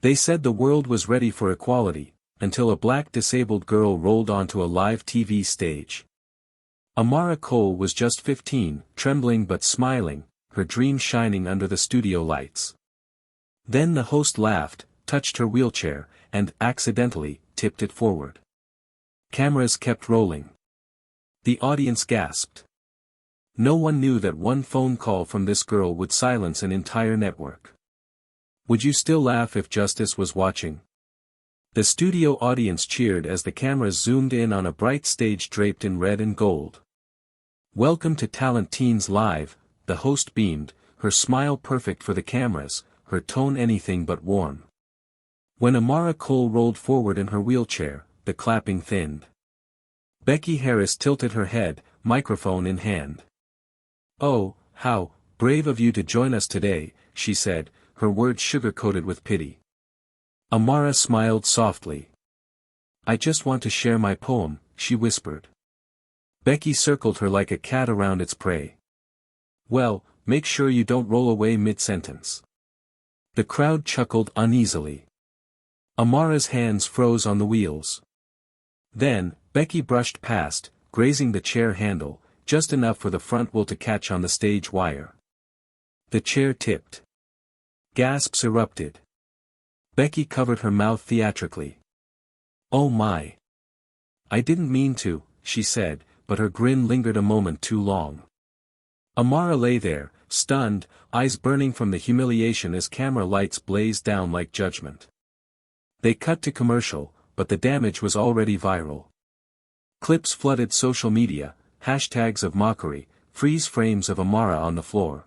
They said the world was ready for equality, until a black disabled girl rolled onto a live TV stage. Amara Cole was just 15, trembling but smiling, her dream shining under the studio lights. Then the host laughed, touched her wheelchair, and, accidentally, tipped it forward. Cameras kept rolling. The audience gasped. No one knew that one phone call from this girl would silence an entire network. Would you still laugh if justice was watching? The studio audience cheered as the cameras zoomed in on a bright stage draped in red and gold. Welcome to Talent Teens Live, the host beamed, her smile perfect for the cameras, her tone anything but warm. When Amara Cole rolled forward in her wheelchair, the clapping thinned. Becky Harris tilted her head, microphone in hand. "Oh, how brave of you to join us today," she said, her words sugar-coated with pity. Amara smiled softly. "I just want to share my poem," she whispered. Becky circled her like a cat around its prey. "Well, make sure you don't roll away mid-sentence." The crowd chuckled uneasily. Amara's hands froze on the wheels. Then, Becky brushed past, grazing the chair handle, just enough for the front wheel to catch on the stage wire. The chair tipped. Gasps erupted. Becky covered her mouth theatrically. "Oh my! I didn't mean to," she said, but her grin lingered a moment too long. Amara lay there, stunned, eyes burning from the humiliation as camera lights blazed down like judgment. They cut to commercial, but the damage was already viral. Clips flooded social media, hashtags of mockery, freeze frames of Amara on the floor.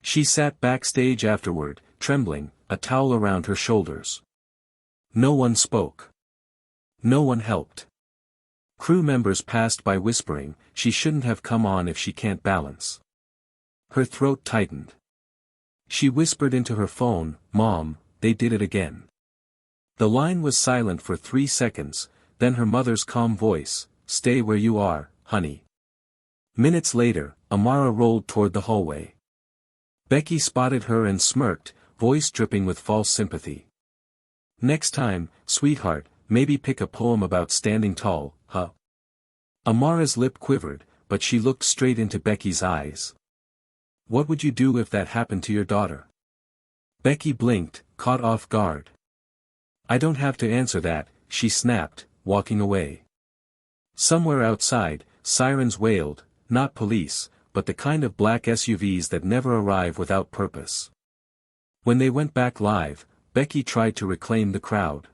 She sat backstage afterward, trembling, a towel around her shoulders. No one spoke. No one helped. Crew members passed by whispering, "She shouldn't have come on if she can't balance." Her throat tightened. She whispered into her phone, "Mom, they did it again." The line was silent for 3 seconds, then her mother's calm voice, "Stay where you are, honey." Minutes later, Amara rolled toward the hallway. Becky spotted her and smirked, voice dripping with false sympathy. "Next time, sweetheart, maybe pick a poem about standing tall, huh?" Amara's lip quivered, but she looked straight into Becky's eyes. "What would you do if that happened to your daughter?" Becky blinked, caught off guard. "I don't have to answer that," she snapped, walking away. Somewhere outside, sirens wailed, not police, but the kind of black SUVs that never arrive without purpose. When they went back live, Becky tried to reclaim the crowd.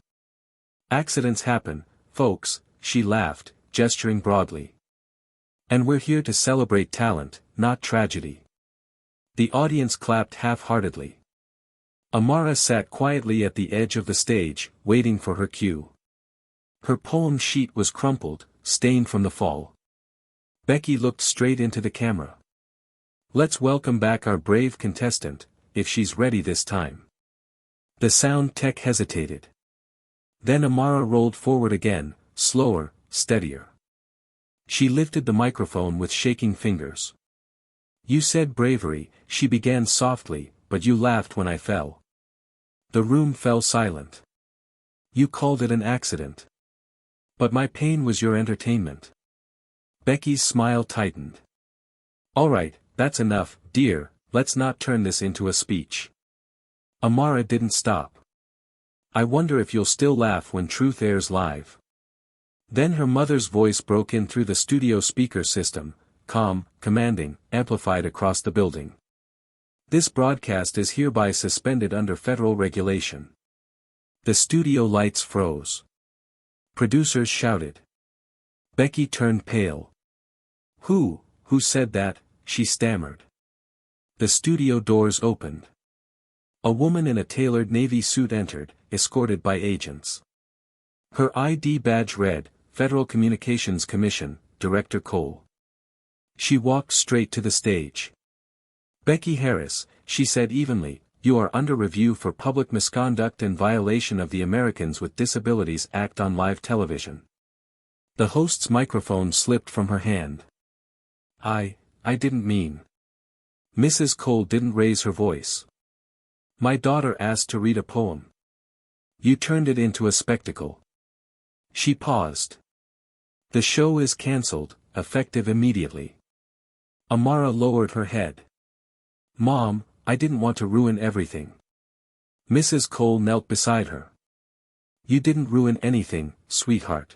"Accidents happen, folks," she laughed, gesturing broadly. "And we're here to celebrate talent, not tragedy." The audience clapped half-heartedly. Amara sat quietly at the edge of the stage, waiting for her cue. Her poem sheet was crumpled, stained from the fall. Becky looked straight into the camera. "Let's welcome back our brave contestant, if she's ready this time." The sound tech hesitated. Then Amara rolled forward again, slower, steadier. She lifted the microphone with shaking fingers. "You said bravery," she began softly, "but you laughed when I fell." The room fell silent. "You called it an accident. But my pain was your entertainment." Becky's smile tightened. "All right, that's enough, dear, let's not turn this into a speech." Amara didn't stop. "I wonder if you'll still laugh when truth airs live." Then her mother's voice broke in through the studio speaker system, calm, commanding, amplified across the building. "This broadcast is hereby suspended under federal regulation." The studio lights froze. Producers shouted. Becky turned pale. Who said that?" she stammered. The studio doors opened. A woman in a tailored navy suit entered, escorted by agents. Her ID badge read, Federal Communications Commission, Director Cole. She walked straight to the stage. "Becky Harris," she said evenly, "you are under review for public misconduct and violation of the Americans with Disabilities Act on live television." The host's microphone slipped from her hand. I didn't mean." Mrs. Cole didn't raise her voice. "My daughter asked to read a poem." You turned it into a spectacle. She paused. The show is cancelled, effective immediately. Amara lowered her head. Mom, I didn't want to ruin everything. Mrs. Cole knelt beside her. You didn't ruin anything, sweetheart.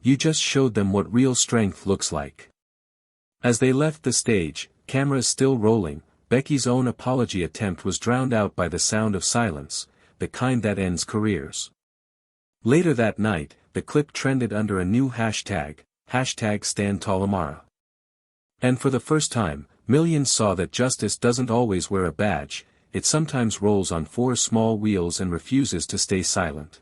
You just showed them what real strength looks like. As they left the stage, cameras still rolling, Becky's own apology attempt was drowned out by the sound of silence, the kind that ends careers. Later that night, the clip trended under a new hashtag, #StandTallAmara. And for the first time, millions saw that justice doesn't always wear a badge, it sometimes rolls on four small wheels and refuses to stay silent.